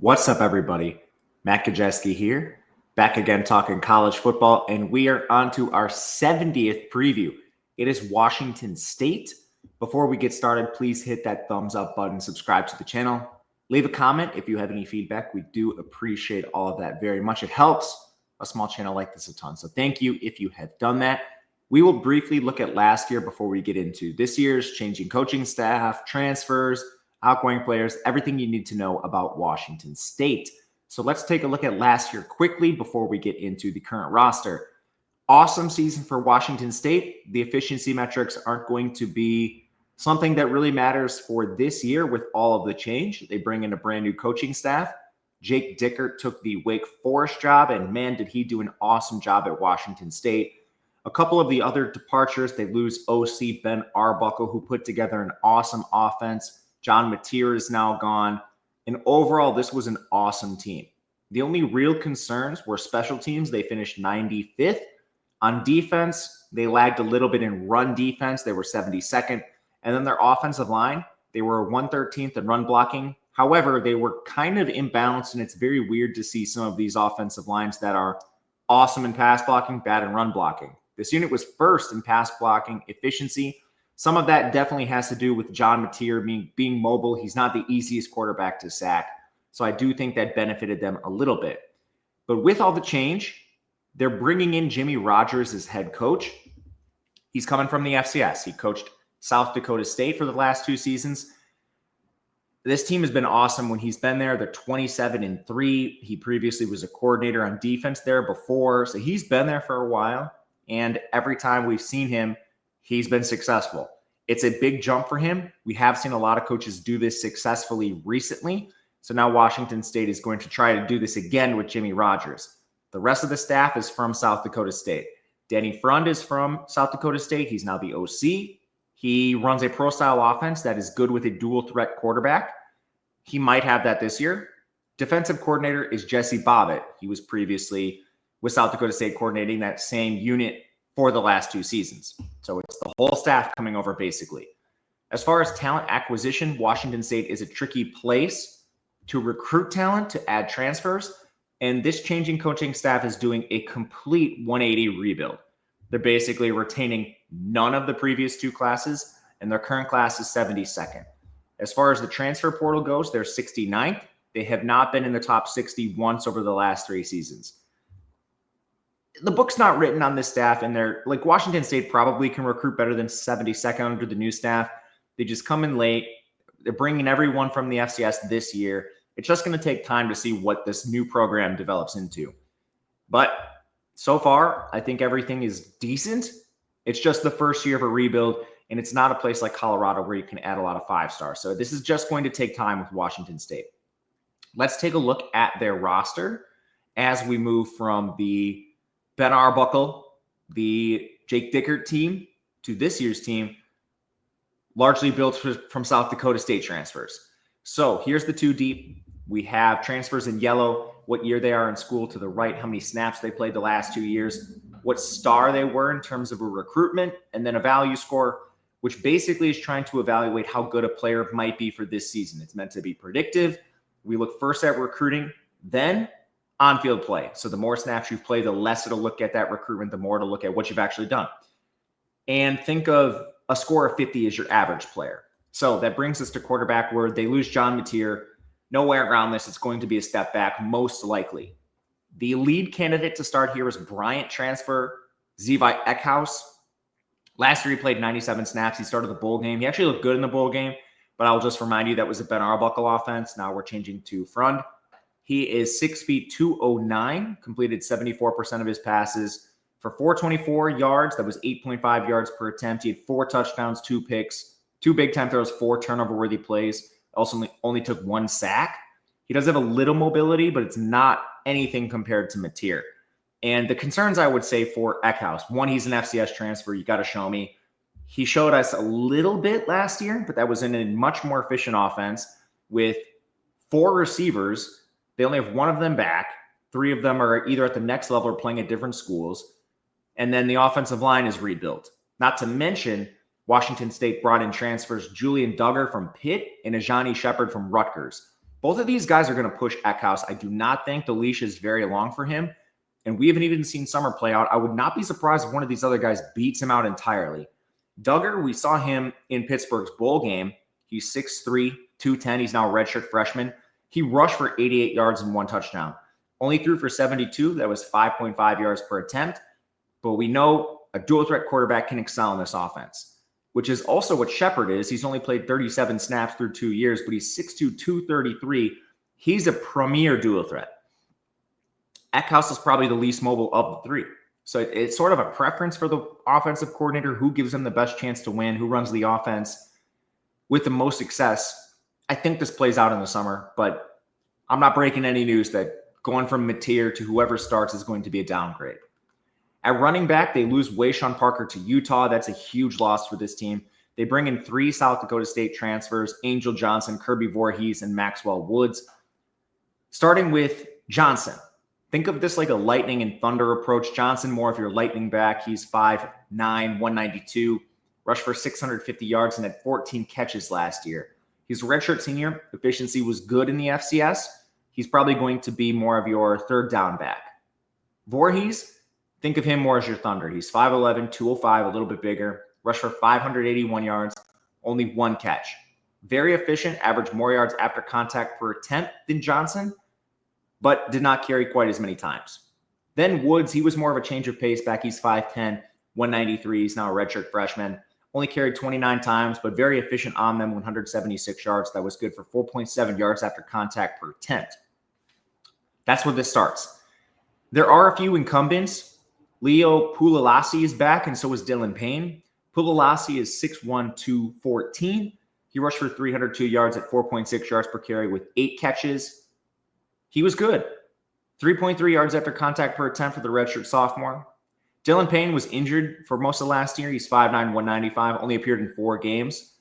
What's up, everybody? Matt Gajewski here, back again talking college football, and we are on to our 70th preview. It is Washington State. Before we get started, please hit that thumbs up button, subscribe to the channel, leave a comment if you have any feedback. We do appreciate all of that very much. It helps a small channel like this a ton, so thank you if you have done that. We will briefly look at last year before we get into this year's, changing coaching staff, transfers, outgoing players, everything you need to know about Washington State. So let's take a look at last year quickly before we get into the current roster. Awesome season for Washington State. The efficiency metrics aren't going to be something that really matters for this year with all of the change. They bring in a brand new coaching staff. Jake Dickert took the Wake Forest job, and man, did he do an awesome job at Washington State. A couple of the other departures, they lose OC Ben Arbuckle, who put together an awesome offense. John Mateer is now gone. And overall, this was an awesome team. The only real concerns were special teams. They finished 95th. On defense, they lagged a little bit in run defense. They were 72nd. And then their offensive line, they were 113th in run blocking. However, they were kind of imbalanced, and it's very weird to see some of these offensive lines that are awesome in pass blocking, bad in run blocking. This unit was first in pass blocking efficiency. Some of that definitely has to do with John Mateer being mobile. He's not the easiest quarterback to sack. So I do think that benefited them a little bit. But with all the change, they're bringing in Jimmy Rogers as head coach. He's coming from the FCS. He coached South Dakota State for the last 2 seasons. This team has been awesome when he's been there. They're 27-3. He previously was a coordinator on defense there before. So he's been there for a while. And every time we've seen him, he's been successful. It's a big jump for him. We have seen a lot of coaches do this successfully recently. So now Washington State is going to try to do this again with Jimmy Rogers. The rest of the staff is from South Dakota State. Danny Frund is from South Dakota State. He's now the OC. He runs a pro-style offense that is good with a dual-threat quarterback. He might have that this year. Defensive coordinator is Jesse Bobbitt. He was previously with South Dakota State coordinating that same unit for the last 2 seasons. So it's the whole staff coming over basically. As far as talent acquisition, Washington State is a tricky place to recruit talent, to add transfers. And this changing coaching staff is doing a complete 180 rebuild. They're basically retaining none of the previous 2 classes, and their current class is 72nd. As far as the transfer portal goes, they're 69th. They have not been in the top 60 once over the last 3 seasons. The book's not written on this staff, and they're like Washington State probably can recruit better than 72nd under the new staff. They just come in late. They're bringing everyone from the FCS this year. It's just going to take time to see what this new program develops into. But so far, I think everything is decent. It's just the first year of a rebuild, and it's not a place like Colorado where you can add a lot of 5-stars. So this is just going to take time with Washington State. Let's take a look at their roster as we move from the Ben Arbuckle, the Jake Dickert team, to this year's team, largely built from South Dakota State transfers. So here's the 2 deep. We have transfers in yellow, what year they are in school to the right, how many snaps they played the last 2 years, what star they were in terms of a recruitment, and then a value score, which basically is trying to evaluate how good a player might be for this season. It's meant to be predictive. We look first at recruiting, then on-field play. So the more snaps you play, the less it'll look at that recruitment, the more it'll look at what you've actually done. And think of a score of 50 as your average player. So that brings us to quarterback, where they lose John Mateer. No way around this. It's going to be a step back, most likely. The lead candidate to start here is Bryant transfer, Zevi Eckhouse. Last year, he played 97 snaps. He started the bowl game. He actually looked good in the bowl game, but I'll just remind you that was a Ben Arbuckle offense. Now we're changing to Frund. He is 6 feet 209, completed 74% of his passes for 424 yards. That was 8.5 yards per attempt. He had 4 touchdowns, 2 picks, 2 big time throws, 4 turnover-worthy plays. Also only took 1 sack. He does have a little mobility, but it's not anything compared to Mateer. And the concerns I would say for Eckhouse, one, he's an FCS transfer. You got to show me. He showed us a little bit last year, but that was in a much more efficient offense with 4 receivers. They only have 1 of them back. 3 of them are either at the next level or playing at different schools. And then the offensive line is rebuilt. Not to mention, Washington State brought in transfers Julian Duggar from Pitt and Ajani Shepard from Rutgers. Both of these guys are going to push Eckhouse. I do not think the leash is very long for him. And we haven't even seen summer play out. I would not be surprised if one of these other guys beats him out entirely. Duggar, we saw him in Pittsburgh's bowl game. He's 6'3", 210. He's now a redshirt freshman. He rushed for 88 yards and 1 touchdown. Only threw for 72. That was 5.5 yards per attempt. But we know a dual threat quarterback can excel in this offense, which is also what Shepard is. He's only played 37 snaps through 2 years, but he's 6'2", 233. He's a premier dual threat. Eckhouse is probably the least mobile of the three. So it's sort of a preference for the offensive coordinator, who gives him the best chance to win, who runs the offense with the most success. I think this plays out in the summer, but I'm not breaking any news that going from Mateer to whoever starts is going to be a downgrade. At running back, they lose Wayshawn Parker to Utah. That's a huge loss for this team. They bring in 3 South Dakota State transfers: Angel Johnson, Kirby Voorhees, and Maxwell Woods. Starting with Johnson. Think of this like a lightning and thunder approach. Johnson, more of your lightning back. He's 5'9", 192, rushed for 650 yards and had 14 catches last year. He's a redshirt senior. Efficiency was good in the FCS. He's probably going to be more of your third down back. Voorhees, think of him more as your thunder. He's 5'11", 205, a little bit bigger. Rushed for 581 yards, only 1 catch. Very efficient, averaged more yards after contact per attempt than Johnson, but did not carry quite as many times. Then Woods, he was more of a change of pace back. He's 5'10", 193. He's now a redshirt freshman. Only carried 29 times, but very efficient on them, 176 yards. That was good for 4.7 yards after contact per attempt. That's where this starts. There are a few incumbents. Leo Pulalasi is back, and so is Dylan Payne. Pulalasi is 6'1", 214. He rushed for 302 yards at 4.6 yards per carry with 8 catches. He was good. 3.3 yards after contact per attempt for the redshirt sophomore. Dylan Payne was injured for most of last year. He's 5'9", 195, only appeared in 4 games.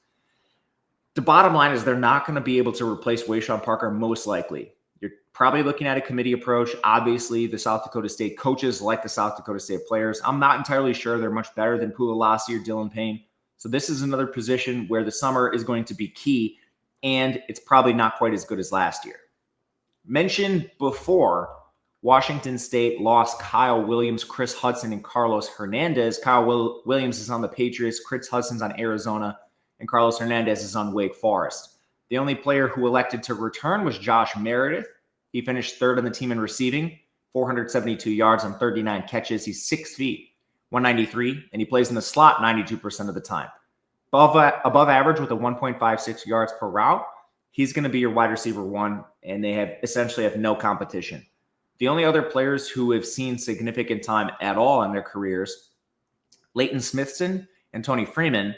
The bottom line is they're not going to be able to replace Wayshawn Parker, most likely. You're probably looking at a committee approach. Obviously, the South Dakota State coaches like the South Dakota State players. I'm not entirely sure they're much better than Pulalasi or Dylan Payne. So this is another position where the summer is going to be key, and it's probably not quite as good as last year. Mentioned before, Washington State lost Kyle Williams, Chris Hudson, and Carlos Hernandez. Kyle Williams is on the Patriots, Chris Hudson's on Arizona, and Carlos Hernandez is on Wake Forest. The only player who elected to return was Josh Meredith. He finished 3rd on the team in receiving, 472 yards on 39 catches. He's 6 feet, 193, and he plays in the slot 92% of the time. Above average with a 1.56 yards per route. He's going to be your wide receiver 1, and they essentially have no competition. The only other players who have seen significant time at all in their careers, Leighton Smithson and Tony Freeman.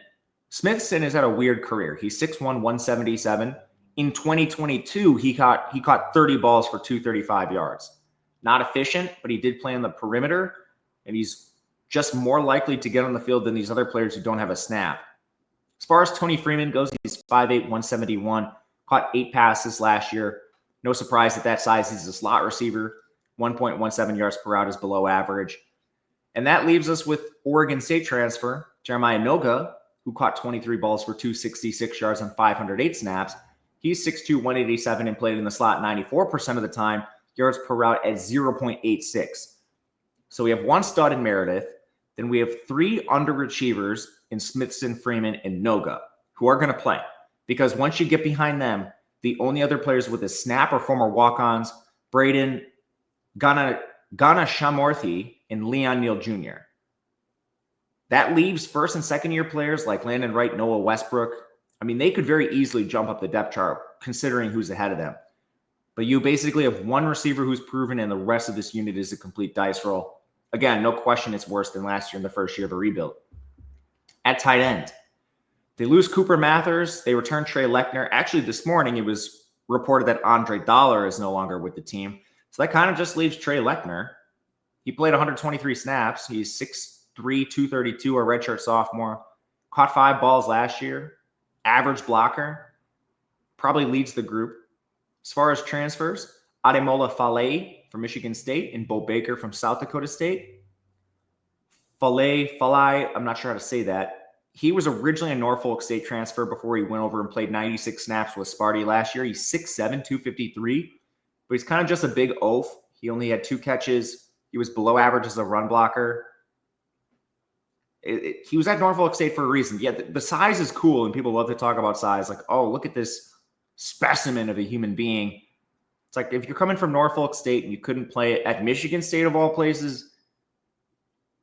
Smithson has had a weird career. He's 6'1", 177. In 2022, he caught 30 balls for 235 yards. Not efficient, but he did play on the perimeter, and he's just more likely to get on the field than these other players who don't have a snap. As far as Tony Freeman goes, he's 5'8", 171. Caught 8 passes last year. No surprise at that size. He's a slot receiver. 1.17 yards per route is below average. And that leaves us with Oregon State transfer, Jeremiah Noga, who caught 23 balls for 266 yards on 508 snaps. He's 6'2", 187 and played in the slot 94% of the time. Yards per route at 0.86. So we have 1 stud in Meredith. Then we have 3 underachievers in Smithson, Freeman, and Noga, who are going to play. Because once you get behind them, the only other players with a snap are former walk-ons, Braden Gana Shamorthy and Leon Neal Jr. That leaves first and second year players like Landon Wright, Noah Westbrook. I mean, they could very easily jump up the depth chart considering who's ahead of them. But you basically have 1 receiver who's proven, and the rest of this unit is a complete dice roll. Again, no question it's worse than last year in the first year of a rebuild. At tight end, they lose Cooper Mathers. They return Trey Lechner. Actually, this morning it was reported that Andre Dollar is no longer with the team. So that kind of just leaves Trey Lechner. He played 123 snaps. He's 6'3", 232, a redshirt sophomore. Caught 5 balls last year. Average blocker. Probably leads the group. As far as transfers, Ademola Fale from Michigan State and Bo Baker from South Dakota State. Fale, I'm not sure how to say that. He was originally a Norfolk State transfer before he went over and played 96 snaps with Sparty last year. He's 6'7", 253, but he's kind of just a big oaf. He only had 2 catches. He was below average as a run blocker. He was at Norfolk State for a reason. Yeah, the size is cool, and people love to talk about size. Like, oh, look at this specimen of a human being. It's like if you're coming from Norfolk State and you couldn't play at Michigan State of all places,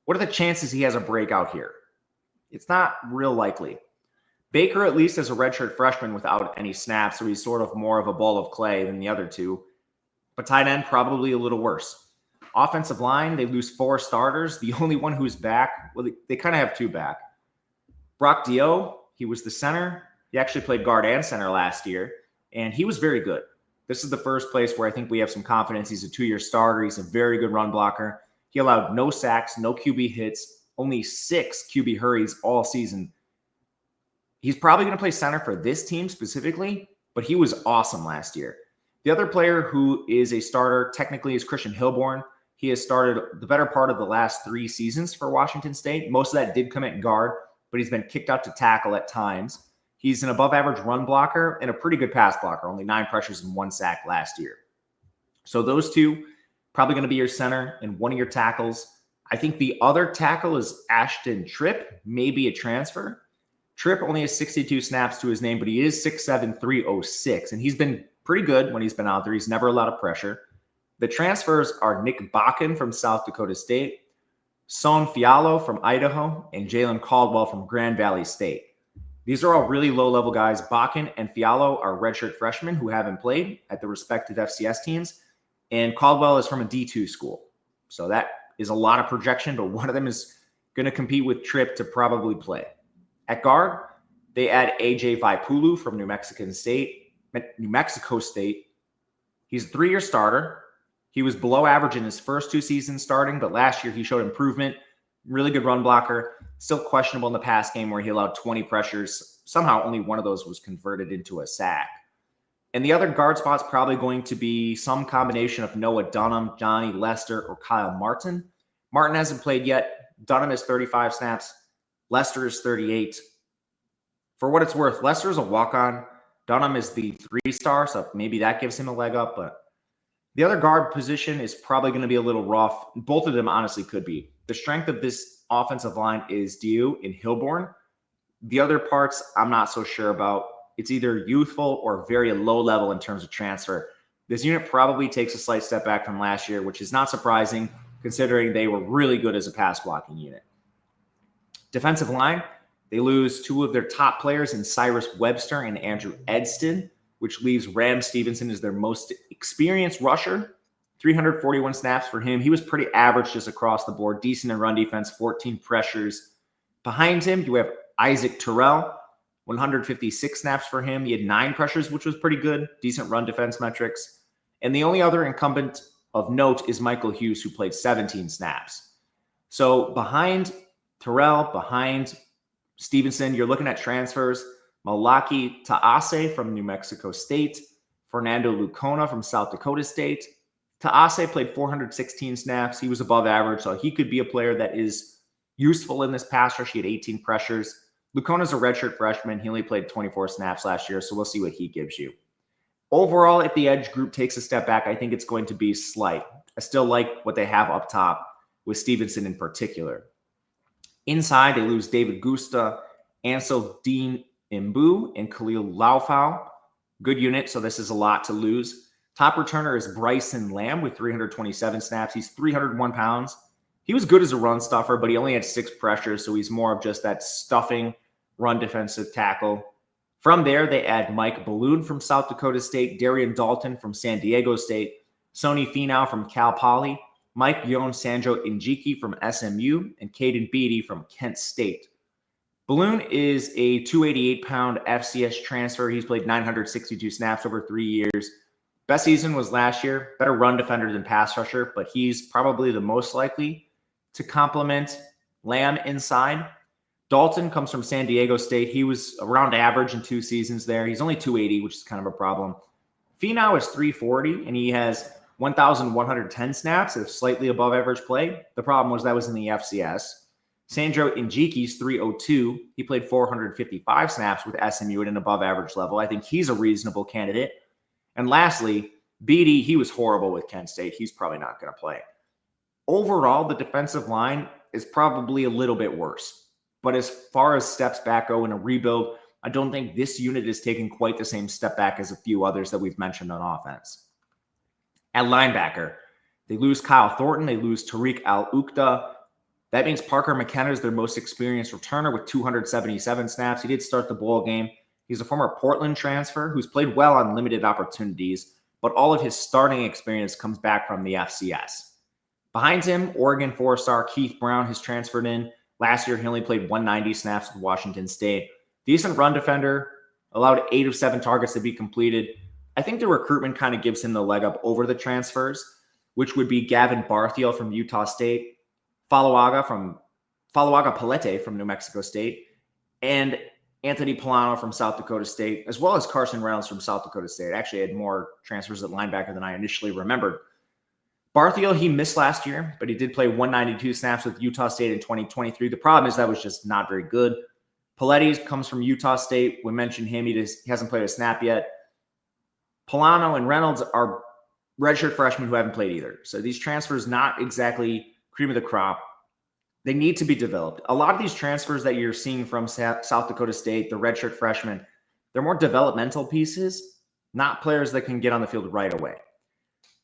what are the chances he has a breakout here? It's not real likely. Baker, at least as a redshirt freshman without any snaps, so he's sort of more of a ball of clay than the other two. But tight end, probably a little worse. Offensive line, they lose 4 starters. The only one who's back, well, they kind of have 2 back. Brock Dio, he was the center. He actually played guard and center last year, and he was very good. This is the first place where I think we have some confidence. He's a 2-year starter. He's a very good run blocker. He allowed no sacks, no QB hits, only 6 QB hurries all season. He's probably going to play center for this team specifically, but he was awesome last year. The other player who is a starter technically is Christian Hilborn. He has started the better part of the last 3 seasons for Washington State. Most of that did come at guard, but he's been kicked out to tackle at times. He's an above-average run blocker and a pretty good pass blocker, only 9 pressures and 1 sack last year. So those two, probably going to be your center and one of your tackles. I think the other tackle is Ashton Tripp, maybe a transfer. Tripp only has 62 snaps to his name, but he is 6'7", 306, and he's been pretty good when he's been out there. He's never allowed a pressure. The transfers are Nick Bakken from South Dakota State, Son Fialo from Idaho, and Jalen Caldwell from Grand Valley State. These are all really low-level guys. Bakken and Fialo are redshirt freshmen who haven't played at the respective FCS teams, and Caldwell is from a D2 school. So that is a lot of projection, but one of them is going to compete with Tripp to probably play. At guard, they add AJ Vaipulu from New Mexico State. He's a 3-year starter. He was below average in his first 2 seasons starting, but last year he showed improvement. Really good run blocker. Still questionable in the pass game where he allowed 20 pressures. Somehow only one of those was converted into a sack. And the other guard spot's probably going to be some combination of Noah Dunham, Johnny Lester, or Kyle Martin. Martin hasn't played yet. Dunham is 35 snaps. Lester is 38. For what it's worth, Lester is a walk-on. Dunham is the 3-star, so maybe that gives him a leg up. But the other guard position is probably going to be a little rough. Both of them honestly could be. The strength of this offensive line is Diu and Hilborn. The other parts, I'm not so sure about. It's either youthful or very low level in terms of transfer. This unit probably takes a slight step back from last year, which is not surprising considering they were really good as a pass blocking unit. Defensive line, they lose 2 of their top players in Cyrus Webster and Andrew Edston, which leaves Ram Stevenson as their most experienced rusher. 341 snaps for him. He was pretty average just across the board. Decent in run defense, 14 pressures. Behind him, you have Isaac Terrell, 156 snaps for him. He had 9 pressures, which was pretty good. Decent run defense metrics. And the only other incumbent of note is Michael Hughes, who played 17 snaps. So behind Terrell, behind Stevenson, you're looking at transfers. Malaki Taase from New Mexico State. Fernando Lucona from South Dakota State. Taase played 416 snaps. He was above average, so he could be a player that is useful in this pass rush. He had 18 pressures. Lucona's a redshirt freshman. He only played 24 snaps last year, so we'll see what he gives you. Overall, if the edge group takes a step back, I think it's going to be slight. I still like what they have up top with Stevenson in particular. Inside, they lose David Gusta, Ansel Dean Imbu, and Khalil Laufau. Good unit, so this is a lot to lose. Top returner is Bryson Lamb with 327 snaps. He's 301 pounds. He was good as a run stuffer, but he only had 6 pressures, so he's more of just that stuffing run defensive tackle. From there, they add Mike Balloon from South Dakota State, Darian Dalton from San Diego State, Sony Finau from Cal Poly, Mike Yon Sanjo Njiki from SMU, and Caden Beatty from Kent State. Balloon is a 288-pound FCS transfer. He's played 962 snaps over 3 years. Best season was last year. Better run defender than pass rusher, but he's probably the most likely to complement Lamb inside. Dalton comes from San Diego State. He was around average in 2 seasons there. He's only 280, which is kind of a problem. Finau is 340, and he has 1,110 snaps of slightly above average play. The problem was that was in the FCS. Sandro Njiki's 302. He played 455 snaps with SMU at an above average level. I think he's a reasonable candidate. And lastly, Beatty, he was horrible with Kent State. He's probably not going to play. Overall, the defensive line is probably a little bit worse. But as far as steps back go in a rebuild, I don't think this unit is taking quite the same step back as a few others that we've mentioned on offense. At linebacker, they lose Kyle Thornton. They lose Tariq Al-Uqda. That means Parker McKenna is their most experienced returner with 277 snaps. He did start the bowl game. He's a former Portland transfer who's played well on limited opportunities, but all of his starting experience comes back from the FCS. Behind him, Oregon four-star Keith Brown has transferred in. Last year, he only played 190 snaps with Washington State. Decent run defender, allowed 8 of 7 targets to be completed. I think the recruitment kind of gives him the leg up over the transfers, which would be Gavin Barthiel from Utah State, Falawaga Palete from New Mexico State, and Anthony Polano from South Dakota State, as well as Carson Reynolds from South Dakota State. Actually, had more transfers at linebacker than I initially remembered. Barthiel, he missed last year, but he did play 192 snaps with Utah State in 2023. The problem is that was just not very good. Palete comes from Utah State. We mentioned him. He hasn't played a snap yet. Polano and Reynolds are redshirt freshmen who haven't played either. So these transfers, not exactly cream of the crop. They need to be developed. A lot of these transfers that you're seeing from South Dakota State, the redshirt freshmen, they're more developmental pieces, not players that can get on the field right away.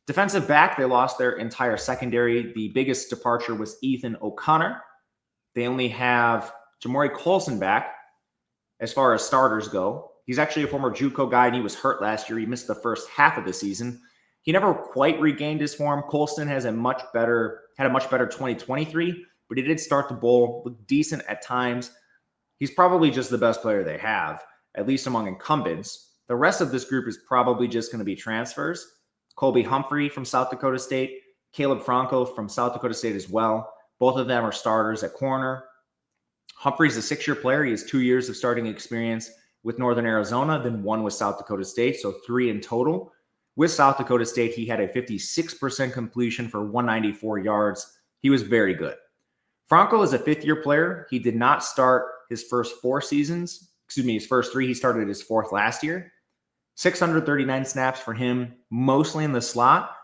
Defensive back, they lost their entire secondary. The biggest departure was Ethan O'Connor. They only have Jamori Colson back as far as starters go. He's actually a former JUCO guy, and he was hurt last year. He missed the first half of the season. He never quite regained his form. Colston had a much better 2023, but he did start the bowl, looked decent at times. He's probably just the best player they have, at least among incumbents. The rest of this group is probably just going to be transfers. Colby Humphrey from South Dakota State, Caleb Franco from South Dakota State as well. Both of them are starters at corner. Humphrey's a 6-year player. He has 2 years of starting experience with Northern Arizona, then 1 with South Dakota State, so 3 in total. With South Dakota State, he had a 56% completion for 194 yards. He was very good. Franco is a 5th-year player. He did not start his first 4 seasons. His first 3. He started his 4th last year. 639 snaps for him, mostly in the slot.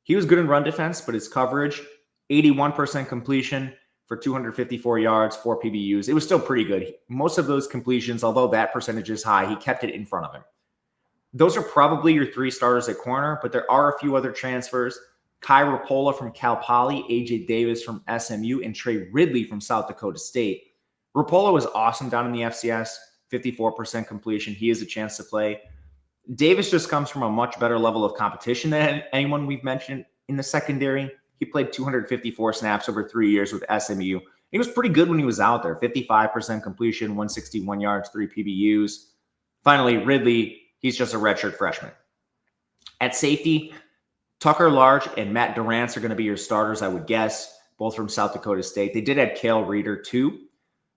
He was good in run defense, but his coverage, 81% completion for 254 yards, 4 PBUs. It was still pretty good. Most of those completions, although that percentage is high, he kept it in front of him. Those are probably your 3 starters at corner, but there are a few other transfers. Kai Rapola from Cal Poly, AJ Davis from SMU, and Trey Ridley from South Dakota State. Rapola was awesome down in the FCS, 54% completion. He has a chance to play. Davis just comes from a much better level of competition than anyone we've mentioned in the secondary. He played 254 snaps over 3 years with SMU. He was pretty good when he was out there. 55% completion, 161 yards, 3 PBUs. Finally, Ridley, he's just a redshirt freshman. At safety, Tucker Large and Matt Durrance are going to be your starters, I would guess, both from South Dakota State. They did have Cale Reeder, too.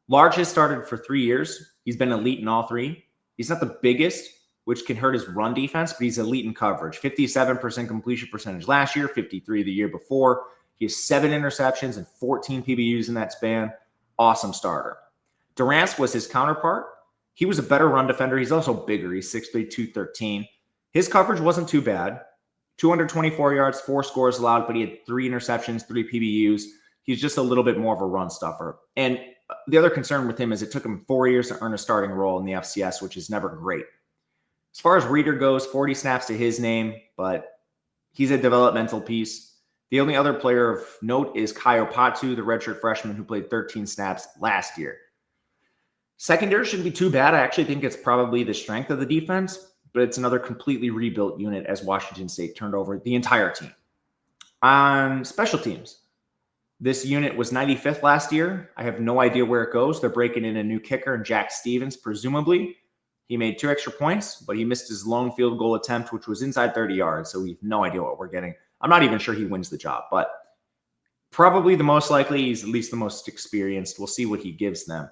Large has started for 3 years. He's been elite in all 3. He's not the biggest, which can hurt his run defense, but he's elite in coverage. 57% completion percentage last year, 53 the year before. He has 7 interceptions and 14 PBUs in that span. Awesome starter. Durrance was his counterpart. He was a better run defender. He's also bigger. He's 6'3", 213. His coverage wasn't too bad. 224 yards, 4 scores allowed, but he had 3 interceptions, 3 PBUs. He's just a little bit more of a run stuffer. And the other concern with him is it took him 4 years to earn a starting role in the FCS, which is never great. As far as Reeder goes, 40 snaps to his name, but he's a developmental piece. The only other player of note is Kaio Patu, the redshirt freshman who played 13 snaps last year. Secondary shouldn't be too bad. I actually think it's probably the strength of the defense, but it's another completely rebuilt unit as Washington State turned over the entire team. On special teams, this unit was 95th last year. I have no idea where it goes. They're breaking in a new kicker, and Jack Stevens, presumably. He made 2 extra points, but he missed his lone field goal attempt, which was inside 30 yards, so we have no idea what we're getting. I'm not even sure he wins the job, but probably the most likely, he's at least the most experienced. We'll see what he gives them.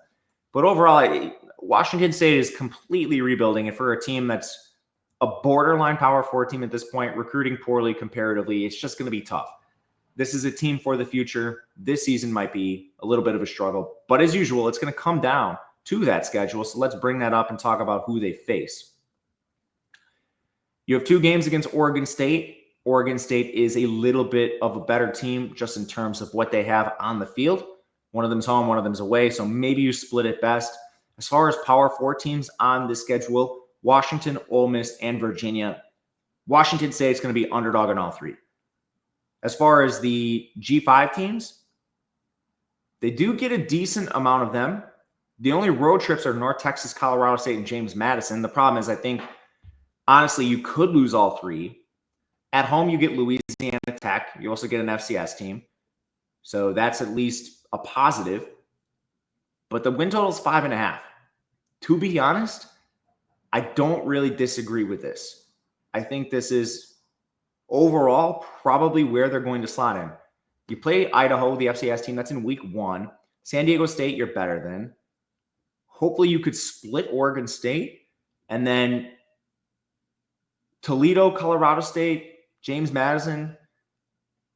But overall, Washington State is completely rebuilding, and for a team that's a borderline Power 4 team at this point, recruiting poorly comparatively, it's just going to be tough. this is a team for the future. This season might be a little bit of a struggle, but as usual, it's going to come down to that schedule. So let's bring that up and talk about who they face. You have 2 games against Oregon State. Oregon State is a little bit of a better team just in terms of what they have on the field. One of them's home, one of them's away, so maybe you split it best. As far as Power 4 teams on the schedule, Washington, Ole Miss, and Virginia. Washington State's going to be underdog in all 3. As far as the G5 teams, they do get a decent amount of them. The only road trips are North Texas, Colorado State, and James Madison. The problem is I think, honestly, you could lose all 3. At home, you get Louisiana Tech. You also get an FCS team. So that's at least a positive. But the win total is 5.5. To be honest, I don't really disagree with this. I think this is overall probably where they're going to slot in. You play Idaho, the FCS team. That's in week 1. San Diego State, you're better than. Hopefully you could split Oregon State. And then Toledo, Colorado State, James Madison,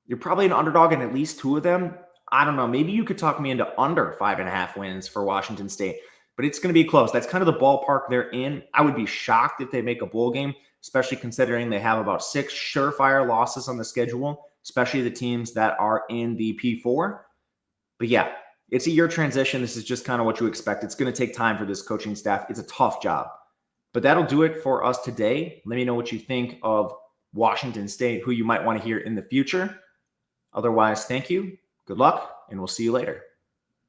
you're probably an underdog in at least 2 of them. I don't know. Maybe you could talk me into under 5.5 wins for Washington State, but it's going to be close. That's kind of the ballpark they're in. I would be shocked if they make a bowl game, especially considering they have about 6 surefire losses on the schedule, especially the teams that are in the P4. But yeah, it's a year transition. This is just kind of what you expect. It's going to take time for this coaching staff. It's a tough job. But that'll do it for us today. Let me know what you think of Washington State, who you might want to hear in the future. Otherwise, thank you, good luck, and we'll see you later.